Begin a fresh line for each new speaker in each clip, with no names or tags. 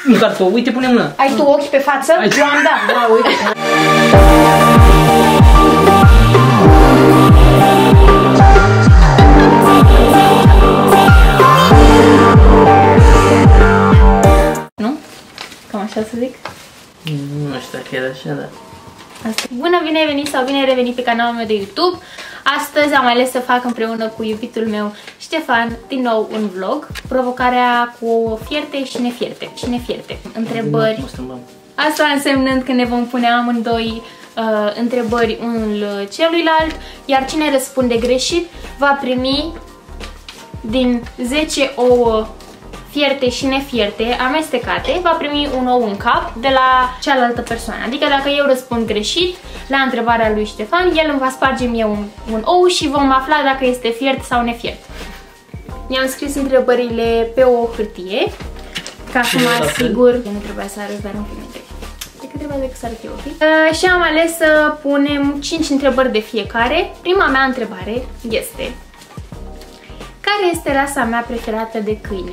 Nu cartou, uite, pune mâna.
Ai tu ochi pe față? Eu am dat.
Da, uite.
Nu? Cam așa să zic?
Nu știu dacă era așa, dar...
Bună, bine ai venit sau bine ai revenit pe canalul meu de YouTube. Astăzi am ales să fac împreună cu iubitul meu Ștefan din nou un vlog. Provocarea cu fierte și nefierte. Și nefierte. Întrebări. Asta însemnând că ne vom pune amândoi întrebări unul celuilalt, iar cine răspunde greșit va primi din 10 ouă fierte și nefierte amestecate, va primi un ou în cap de la cealaltă persoană. Adică dacă eu răspund greșit la întrebarea lui Ștefan, el îmi va sparge mie un ou și vom afla dacă este fiert sau nefiert. Mi-am scris întrebările pe o hârtie, ca să mă asigur. Nu trebuia să arăt, dar nu filmete. Cred că trebuia să arăt eu, ok? Și am ales să punem 5 întrebări de fiecare. Prima mea întrebare este: care este rasa mea preferată de câine?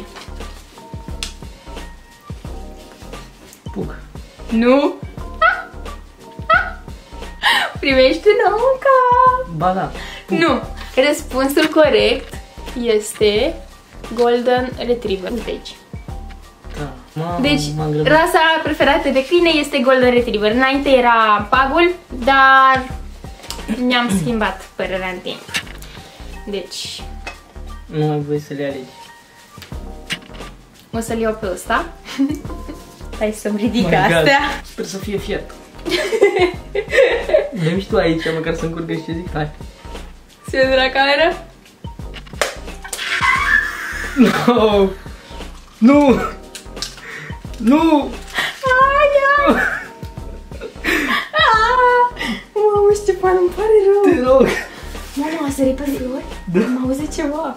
Pug.
Nu? Primești un ou în cap.
Ba da. Pug.
Nu. Răspunsul corect este Golden Retriever. Uite aici.
Da.
Deci, rasa preferată de câine este Golden Retriever. Înainte era Pagul, dar mi-am schimbat părerea în timp. Deci...
nu ai voie să le alegi.
O să-l iau pe ăsta. Hai să-mi ridic astea.
Sper să fie fiert. Dă-mi și tu aici, măcar să încurcă și ce zic. Hai.
Se vede la cameră?
No! Nu! Nu!
Aia! Mamă, Ștefan, îmi pare rău.
Te rog!
Mama, a sărit pe flori?
Da.
Am auzit ceva.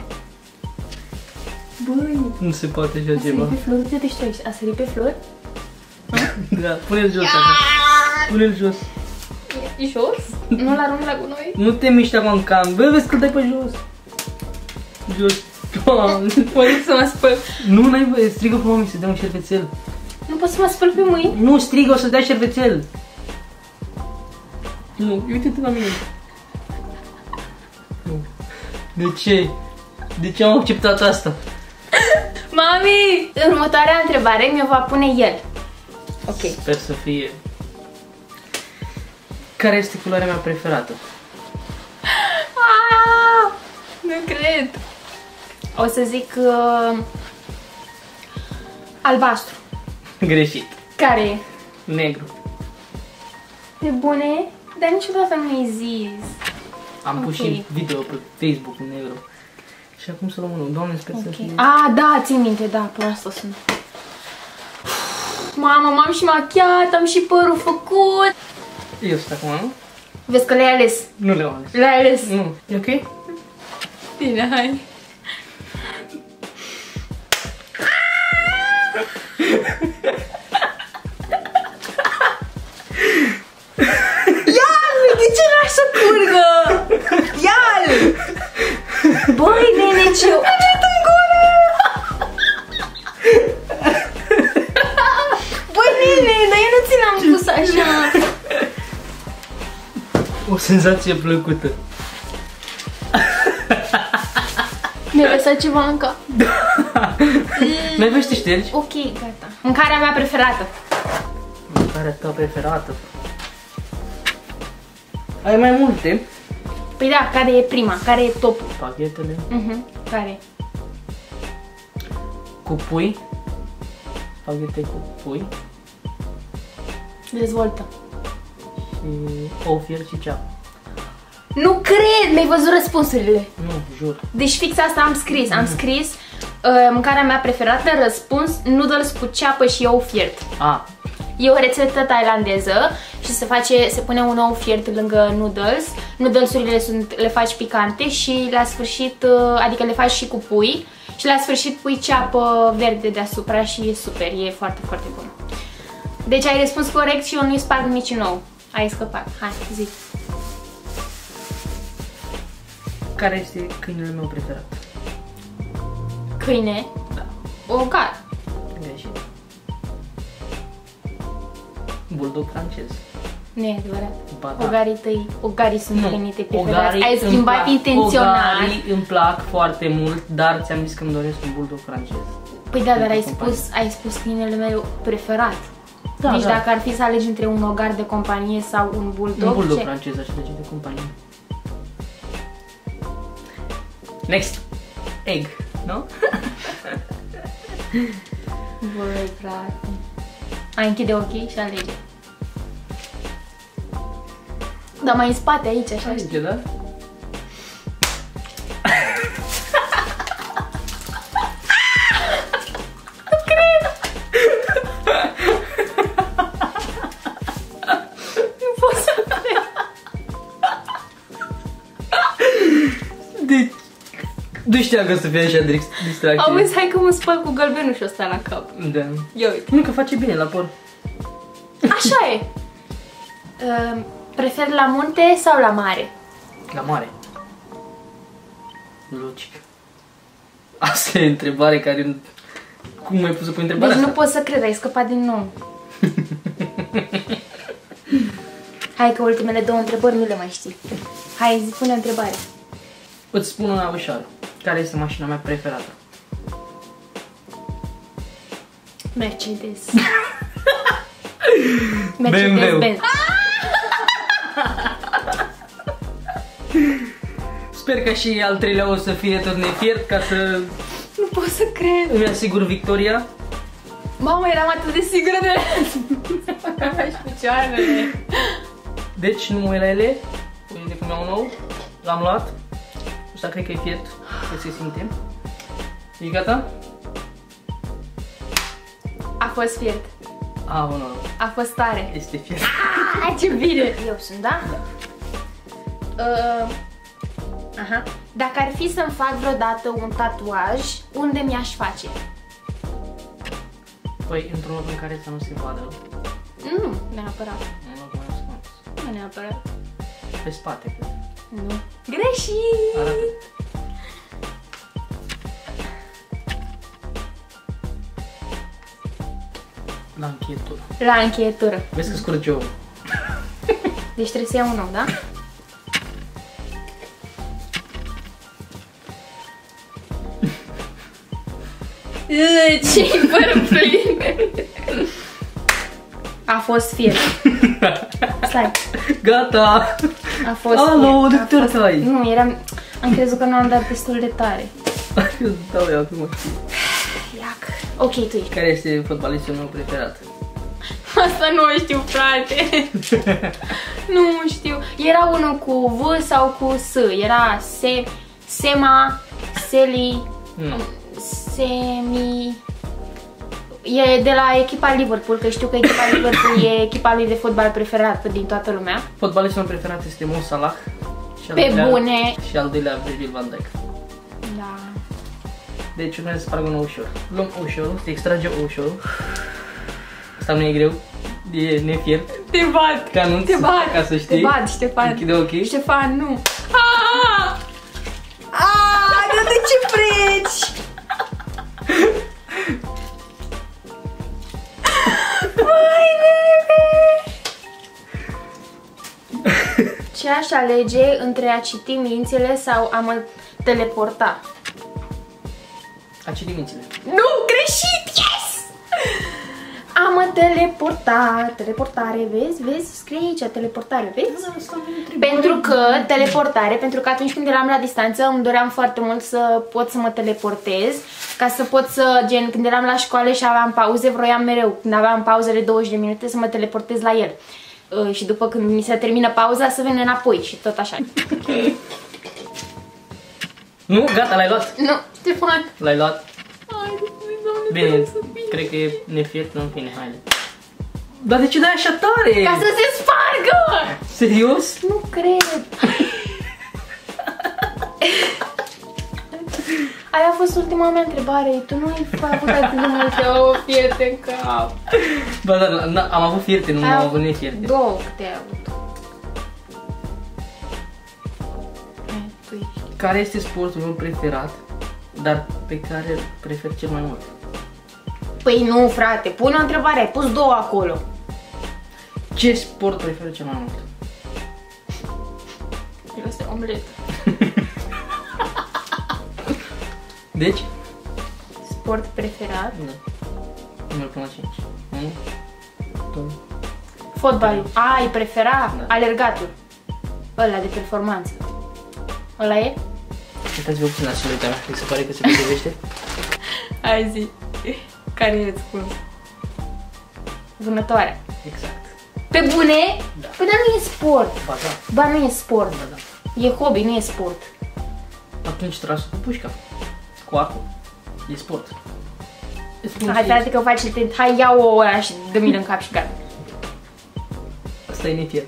Băi,
Nu se poate așa
a
ceva.
sărit pe flori? Uite-te și tu aici. A sărit pe flori?
Da, pune-l jos așa. Pune-l jos.
E jos? Nu-l arunc la gunoi?
Nu te miști acum în cam. Bă, vezi că dai pe jos. Jos. Doamne.
Poți să mă spăl?
Nu, n-ai voie. Strigă pe mami să dea un șervețel.
Nu pot să mă spăl pe mâini?
Nu, strigă, o să dea șervețel. Nu, uite-te la mine. Nu. De ce? De ce am acceptat asta?
Mami! Următoarea întrebare mi-o va pune el. Ok.
Sper să fie. Care este culoarea mea preferată?
Nu cred. O să zic albastru.
Greșit.
Care e?
Negru.
De bune? Dar niciodată nu mi-ai zis.
Am pus și video pe Facebook în negru. Și acum să luăm unul. Doamne, sper să fie.
Da, țin minte, da, proastă sunt. Mamă, m-am și machiat, am și părul făcut.
Eu sunt acum, nu?
Vezi că le-ai ales.
Nu le-am ales.
Le-ai ales.
Nu. E ok?
Bine, hai. Ia-l! De ce n-aș să curgă? Ia-l! Băi, nene, ce... în gură! Băi, nene, dar eu nu ți l-am pus așa.
O senzație plăcută.
Mi-a lăsat ceva în cap.
N-ai vrut să te ștergi?
Ok, gata. Mâncarea mea preferată.
Mâncarea ta preferată? Ai mai multe?
Păi da, care e prima? Care e topul?
Spaghetele.
Care?
Cu pui. Spaghete cu pui.
Dezvoltă.
Și ou fiert și ceapă.
Nu cred! Mi-ai văzut răspunsurile.
Nu, jur.
Deci fix asta am scris. Am scris mâncarea mea preferată, răspuns, noodles cu ceapă și ou fiert. E o rețetă thailandeză și se pune un ou fiert lângă noodles. Noodlesurile le faci picante și la sfârșit, adică le faci și cu pui. Și la sfârșit pui ceapă verde deasupra și e super, e foarte, foarte bun. Deci ai răspuns corect și eu nu-i sparg niciun ou. Ai scăpat. Hai, zi.
Care este câinele meu preferat?
Câine?
Da.
O car.
Greșit. Bulldog francez.
Nu e adevărat.
Ba da.
Ogarii tăi, ogarii sunt venite pe
Ogarii
Ai schimbat
plac.
intenționat.
Ogarii îmi plac foarte mult, dar ți-am zis că îmi doresc un bulldog francez.
Păi da, dar ai spus câinele meu preferat.
Da,
deci
da.
dacă ar fi să alegi între un ogar de companie sau un bulldog,
Un bulldog francez aș alege de companie. Next. Egg, nu?
Băi, frate. Ai închide ochii și alege. Dar mai în spate aici, așa,
Aici,
știi?
da?
Nu pot să cred.
Deci... Nu știam că o să fie așa distracție.
Auzi, hai că mă spăl cu gălbenușul ăsta la cap.
Da.
Ia uite.
Nu, că face bine la păr.
Așa e. Preferi la munte sau la mare?
La mare. Logic. Asta e întrebare care... Cum mai pus să pui întrebarea
Deci nu
asta?
pot să cred, ai scăpat din nou. Hai că ultimele două întrebări nu le mai știi. Hai, zi, pune o întrebare.
Îți spun una ușoară. Care este mașina mea preferată?
Mercedes.
BMW.
Benz.
Sper că și al treilea o să fie tot nefiert ca să
Nu pot să cred.
îmi asigur victoria.
Mamă, eram atât de sigură de... și picioarele.
Deci nu mă uit la ele. Uite cum iau nou. L-am luat. Ăsta cred că e fiert. Că se simte. E gata?
A fost fiert.
Ah, nu.
A fost tare.
Este fiert.
Ce bine! Eu sunt, da? Aha. Dacă ar fi să-mi fac vreodată un tatuaj, unde mi-aș face?
Păi, într-un loc în care să nu se vadă.
Nu, neapărat.
Un loc mai ascuns.
Nu neapărat.
Pe spate, cred.
Nu. Greșit!
Arată. La încheietură.
La încheietură.
Vezi că scurge eu.
Deci trebuie să iau un nou, da? Ce-i pără plin? A fost fiert. Stai.
Gata!
A fost
Alo,
fiert.
de câte ori ai?
Nu, am crezut că nu am dat destul de tare.
Eu dau eu acum.
Iac. Ok, tu ești.
Care este fotbalistul meu preferat?
Asta nu o știu, frate. Nu știu. Era unul cu V sau cu S. Era Sema, Seli, Semi... E de la echipa Liverpool, că știu că echipa Liverpool e echipa lui de fotbal preferată din toată lumea.
Fotbalistul meu preferat este Mo Salah. Și al
Pe
doilea-
bune.
Și al doilea Virgil van Dijk.
Da.
Deci urmează să sparg unul ușor. Luăm ușorul, se extrage ușorul. Asta nu e greu, e nefiert.
Te bat.
Te anunț,
Te bat.
ca să știi.
Te bat, Ștefan.
Închide ochii.
Ștefan, nu. De ce freci? Ce aș alege între a citi mințile sau a mă teleporta?
A citi mințile.
Nu, greșit! Yes! A mă teleporta. Teleportare, vezi? Scrie aici teleportare, vezi? Pentru că teleportare, pentru că atunci când eram la distanță îmi doream foarte mult să pot să mă teleportez, ca să pot să, gen, când eram la școală și aveam pauze, vroiam mereu, când aveam pauze de 20 de minute, să mă teleportez la el. Și după când mi se termină pauza să vin înapoi și tot așa.
Nu, gata, l-ai luat.
Nu, Ștefan.
L-ai luat.
Hai, Doamne,
Bine,
te rog să fii.
cred că e nefiert, nu, în fine, haide. Dar de ce dai așa tare?
Ca să se spargă!
Serios?
Nu cred. Aia a fost ultima mea întrebare. Tu nu ai avut atât de multe fierte în cap.
Ba, dar am avut fierte, nu am avut nefierte.
Două câte ai avut. Tu ești.
Care este sportul meu preferat, dar pe care îl prefer cel mai mult?
Păi nu, frate, pune o întrebare. Ai pus două acolo.
Ce sport preferi cel mai mult?
Este omlet.
Deci?
Sport preferat?
Da. Numărul până la 5. 1, 2.
Fotbalul. Ai prefera?
Da.
Alergatul. Ăla de performanță. Ăla e?
Uitați-vă puțin la silueta mea, mi se pare că se potrivește.
Hai zi. Care e răspuns? Vânătoarea.
Exact.
Pe bune?
Da.
Păi dar nu e sport.
Ba da.
Ba nu e sport.
Ba da.
E hobby, nu e sport.
Atunci trasul cu pușca. Cu arcul. E sport.
Hai, frate, că faci tent. Hai, ia-o ăla și dă-mi-l în cap și gata.
Asta e nefier.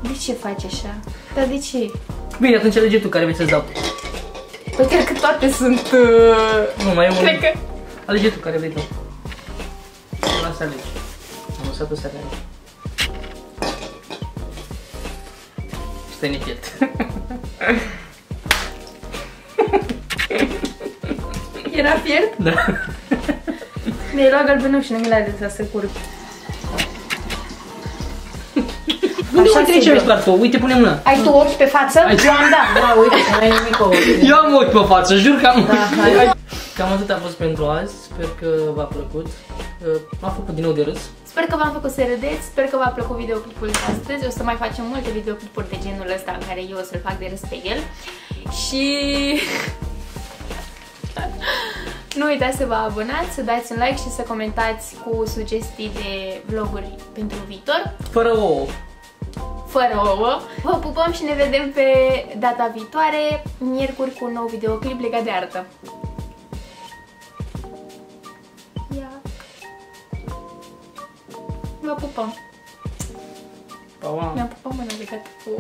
De ce faci așa? Dar de ce?
Bine, atunci alege tu care vrei să-ți dau.
Păi cred că toate sunt...
Nu, mai e unul.
Cred că...
Alege tu care vrei tu. Lasă alegi. Am lăsat-o să alegi. Asta e nefiert.
Era fiert?
Da.
Mi-ai luat galbenuș și nu mi l-ai lăsat să curg.
Unde
Așa
uite
se
aici
dă.
mi-ai spart-o? Uite, pune mâna.
Ai tu ochi pe față?
Ai-
Eu am dat.
Da, uite, mai e nimic o.
Eu am ochi pe față, jur că am.
Da, hai.
Cam atât a fost pentru azi. Sper că v-a plăcut. M-a făcut din nou de râs.
Sper că v-am făcut să râdeți, sper că v-a plăcut videoclipul de astăzi. O să mai facem multe videoclipuri de genul ăsta în care eu o să-l fac de râs pe el. Și... nu uitați să vă abonați, să dați un like și să comentați cu sugestii de vloguri pentru viitor.
Fără ouă.
Fără ouă. Vă pupăm și ne vedem pe data viitoare, miercuri, cu un nou videoclip legat de artă. Ia. Vă pupăm.
Pa,
Mi-am pupat mâna legată cu...